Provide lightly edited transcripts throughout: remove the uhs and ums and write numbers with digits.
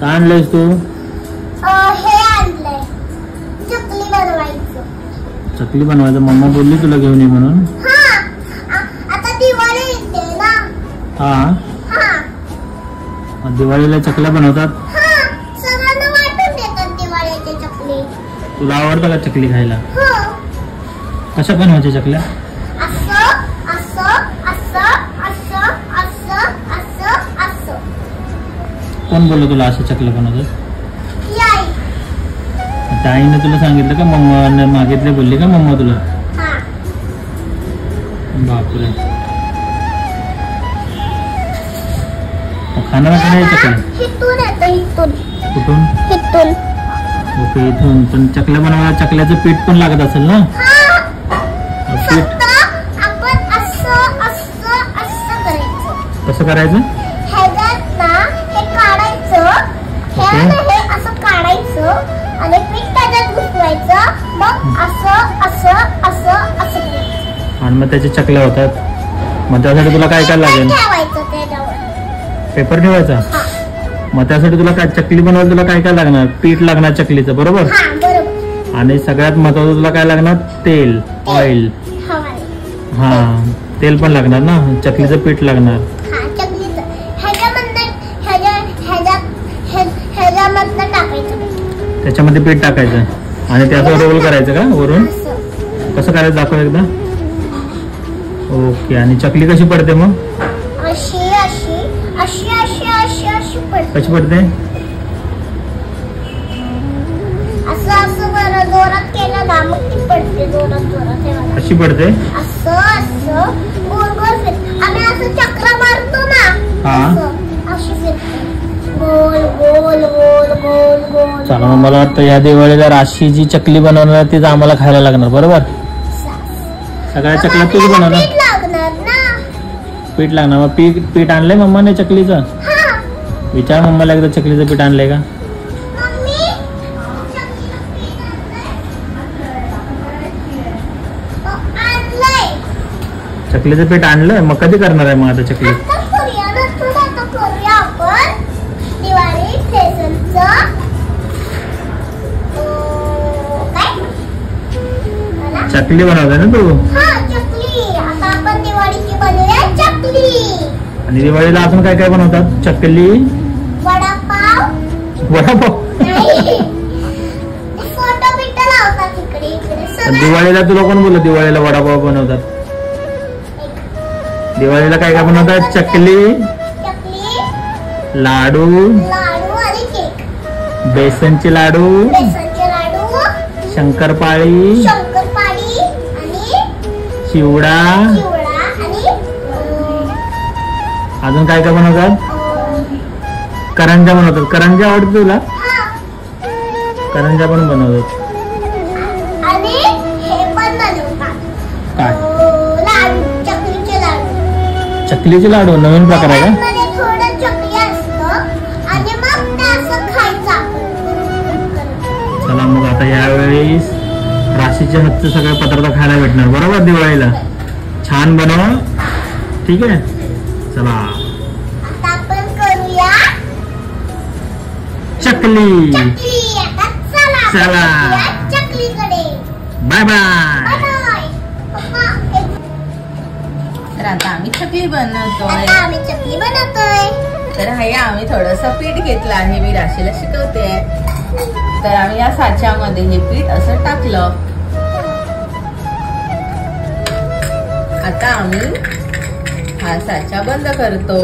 काय आणलंयस तू? हे आणलंय चकली बनवायचं. चकली बनवायचं मम्मा बोलली तुला घेऊन ये म्हणून. आता दिवाळी येते ना. हा दिवाळीला चकल्या बनवतात. सगळ्यांना वाटून देतात दिवाळीची चकली. तुला आवडतं का चकली खायला? हो. कशा बनवायच्या चकल्या? असं असं असं असं असं असं असं. कोण बोललं तुला असं चकल्या बनवतात? आई. त्या आईने तुला सांगितलं का? मम्मा मागितले बोलली का मम्मा तुला? बापरे. खाणार का नाही चकल्या? इथून येतं इथून. कुठून? इथून. ओके इथून. पण चकल्या बनवायला चकल्याचं पीठ पण लागत असेल ना? पीठ आपण असं असं असं करायचं. कसं करायचं? ह्याच्यात ना हे काढायचं. हे असं काढायचं आणि पीठ त्याच्यात घुसवायचं. मग असं असं असं असं करायचं आणि मग त्याच्या चकल्या होतात. मग त्यासाठी तुला काय काय लागेल? ठेवायचं त्याच्यावर. पेपर ठेवायचा. मग त्यासाठी तुला काय चकली बनवायला तुला काय काय लागणार? पीठ लागणार चकलीचं बरोबर. बरोबर. आणि सगळ्यात महत्वाचं तुला काय लागणार? तेल, ऑइल. हा तेल पण लागणार ना. चकलीचं पीठ लागणार. त्याच्यामध्ये पीठ टाकायचं आणि त्याचं रोल करायचं का वरून? कसं करायचं दाखव एकदा. ओके. आणि चकली कशी पडते मग? अशी अशी अशी अशी अशी अशी पडते. कशी पडते? असं असं बरं जोरात केलं ना मग ती पडते. जोरात जोरात अशी पडते. असं असं गोल गोल फिरते. आम्ही असं चक्र मारतो ना. अशी फिरते गोल गोल गोल गोल गोल. चला मग मला वाटतं या दिवाळीला राशी जी चकली बनवणार तीच आम्हाला खायला लागणार बरोबर. सगळ्या चकल्या तूच बनवणार. पीठ लागणार. मग पीठ आणलंय मम्माने चकलीचं? विचार मम्माला एकदा चकलीचं पीठ आणलंय का? चकलीचं पीठ आणलंय. मग कधी करणार आहे मग आता चकली? चकली बनवताय ना तू? आता आपण दिवाळीची बनवूया चकली. आणि दिवाळीला अजून काय काय बनवतात? चकली, वडापाव. वडापाव. फोटो बिटो लावतात इकडे इकडे. दिवाळीला तुला कोण बोललं दिवाळीला वडापाव बनवतात? दिवाळीला काय काय बनवतात? चकली, लाडू, आणि केक. बेसनचे लाडू, शंकरपाळी, आणि चिवडा. आणि अजून काय काय बनवतात? करंजा बनवतात. करंजा आवडतो तुला? करंजा पण बनवतात. आणि हे पण बनवतात. काय? लाडू, चकलीचे लाडू. चकलीचे लाडू नवीन प्रकार आहे का? थोडं चकली असतं आणि मग ते असं खायचं. चला मग आता यावेळी राशीच्या हातचे सगळे पदार्थ खायला भेटणार बरोबर दिवाळीला. छान बनव. ठीक आहे. चला आता आपण करूया चकली. चला चकलीकडे. Bye bye. तर आता आम्ही चकली बनवतोय. तर हे आम्ही थोडंसं पीठ घेतलं आहे. मी राशीला शिकवते. तर आम्ही या साच्यामध्ये हे पीठ असं टाकलं. आता आम्ही हा साचा बंद करतो.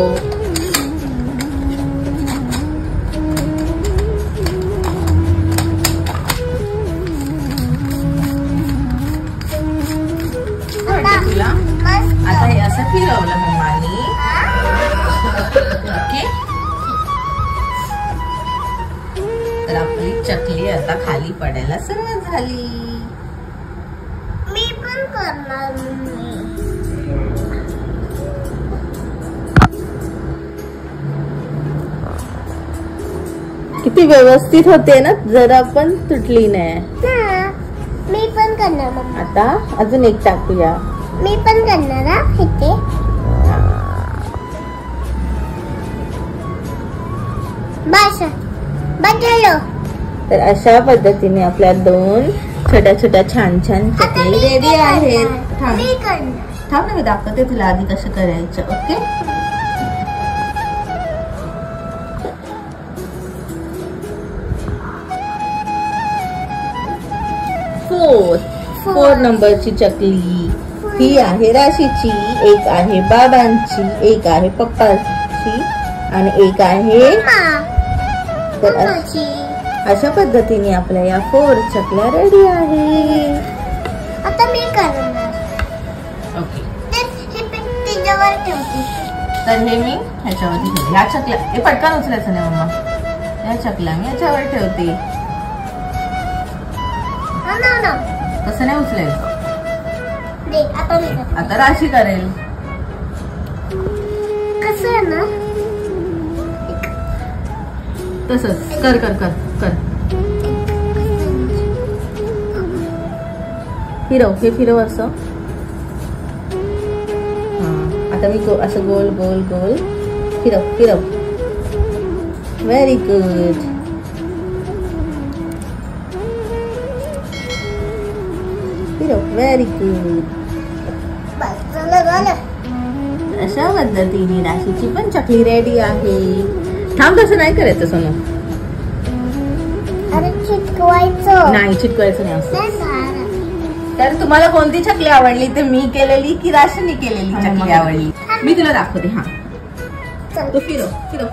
आता हे असं फिरवलं मम्मानी. ओके. तर आपली चकली आता खाली पडायला सुरुवात झाली. मी पण करणार. किती व्यवस्थित होते ना. जरा पण तुटली नाही. मी पण करणार मम्मा. आता अजून एक टाकूया. मी पण करणार. इथे बस. बदललो. तर अशा पद्धतीने आपल्या 2 छोट्या छोट्या छान छान चकली रेडी आहेत. थांब ना, मी दाखवते तुला आधी कसं करायचं. ओके, फोर नंबरची चकली ही आहे राशीची, एक आहे बाबांची, एक आहे पप्पाची आणि एक आहे. तर अशा पद्धतीने आपल्या या 4 चकल्या रेडी आहे. आता मी करणार. ओके, त्याच्यावर ठेवते. तर हे मी ह्याच्यावरती ठेवते. ह्या चकल्या हे पटकन उचलायचं नाही मम्मा. या चकल्या मी ह्याच्यावर ठेवते. तसं नाही उचलायचं. आता राशी करेल. कसं आहे ना, तसंच कर कर कर कर. फिरव, हे फिरव असं. आता मी असं गोल गोल गोल फिरव फिरव. Very good. फिरव, व्हेरी गुड. अशा पद्धतीने राशीची पण चकली रेडी आहे. थांब, तसं नाही करायचं सोनू. अरे चिटकवायचं नाही, चिटकवायचं नाही असं. तर तुम्हाला कोणती चकली आवडली, ते मी केलेली की राशीने केलेली चकली आवडली? मी तुला दाखवते. हा, तो फिरव फिरव.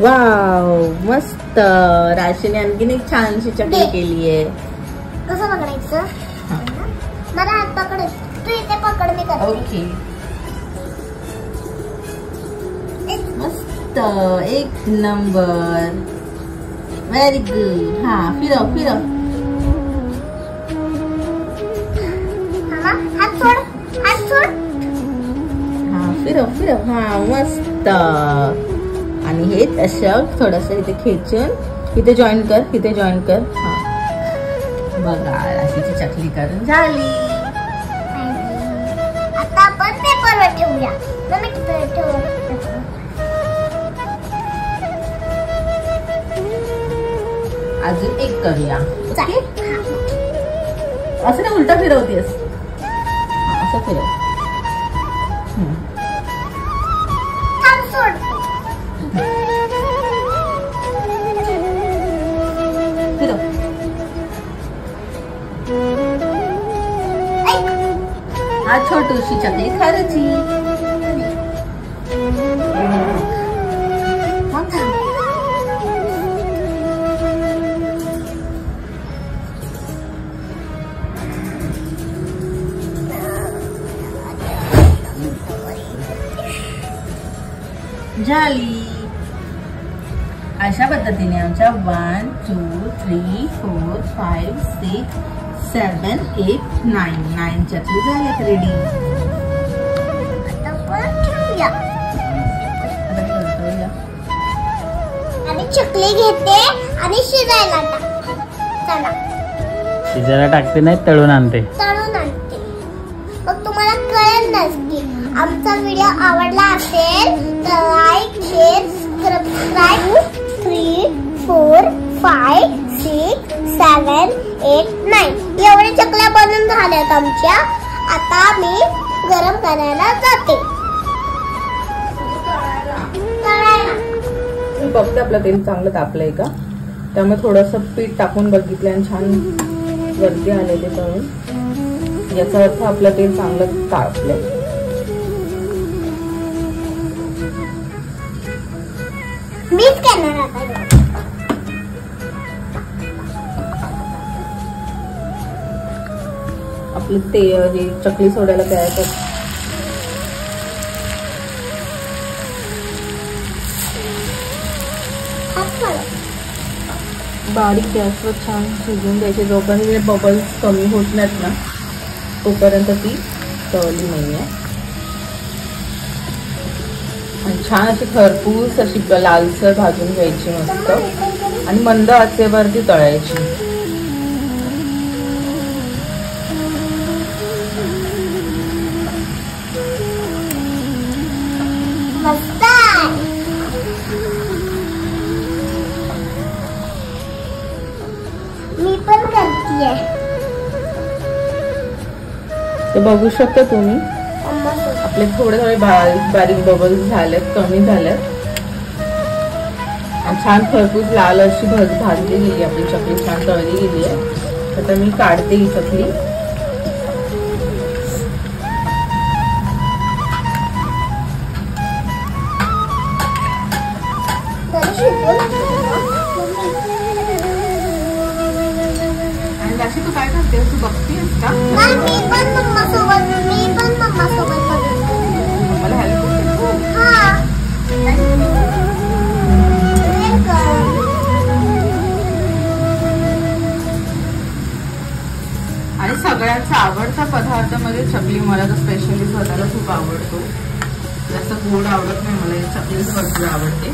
वाव, मस्त. राशीने आणखीन एक छानशी चकली केली आहे. कसं पकडायचं? मला हात पकड, तू इथे पकड, मी करते. ओके, मस्त, एक नंबर. Very good. हा, फिरव फिरव. हात सोड, हात सोड. हा, फिरव फिरव. हा, मस्त. आणि हे असं थोडस इथे खेचून इथे जॉईन कर, इथे जॉईन कर. हा, बघा, राशीची चकली करून झाली. आता आपण पेपरवर ठेवूया. अजून एक करूया. असं नाही, उलटा फिरवतेस. असं फिरव. फिरव. हा, छोटूशी चकली खायची. झाली. अशा पद्धतीने आमच्या 1 2 3 4 5 6 7 8 9 चकली झाल्यात रेडी. आणि चकली घेते आणि शिजायला टाकते. चला, शिजायला टाकते नाही, तळून आणते. तळून आणते. मग तुम्हाला कळेल नसते. आमचा व्हिडिओ आवडला असेल तर लाईक, शेअर, सबस्क्राईब. 3 4 5 6 7 8 9 एवढे चकल्या बनून झाल्यात आमच्या. आता मी गरम करायला जाते. बघते आपलं तेल चांगलं तापलंय का, त्यामुळे थोडंसं पीठ टाकून बघितलं आणि छान वरती आले ते तळून. याचा अर्थ आपलं तेल चांगलं तापलंय. मीच करणार आता. आपलं ते हे चकली सोडायला तयार कर. बारीक गॅसवर छान शिजून द्यायचे. जोपर्यंत बबल्स कमी होत नाहीत ना तोपर्यंत ती तळली नाहीये. आणि छान अशी खरपूस अशी लालसर भाजून घ्यायची मस्त आणि मंद आचेवरती तळायची. मी पण करतीये. तर बघू शकता तुम्ही आपले थोडे थोडे बारीक बारीक बबल्स झालेत, कमी झालेत. छान खरपूस लाल अशी भाजली गेली आपली चकली, छान तळली गेली आहे. आता मी काढते ही चकली. आणि राशी तू काय करते, तू बघतीस का? मी पण मम्मा सोबत मला हेल्प करते. आणि सगळ्यांचा आवडता पदार्थ मध्ये चकली, मला तर स्पेशली स्वतःला खूप आवडतो. जास्त गोड आवडत नाही मला, चकलीच भरपूर आवडते.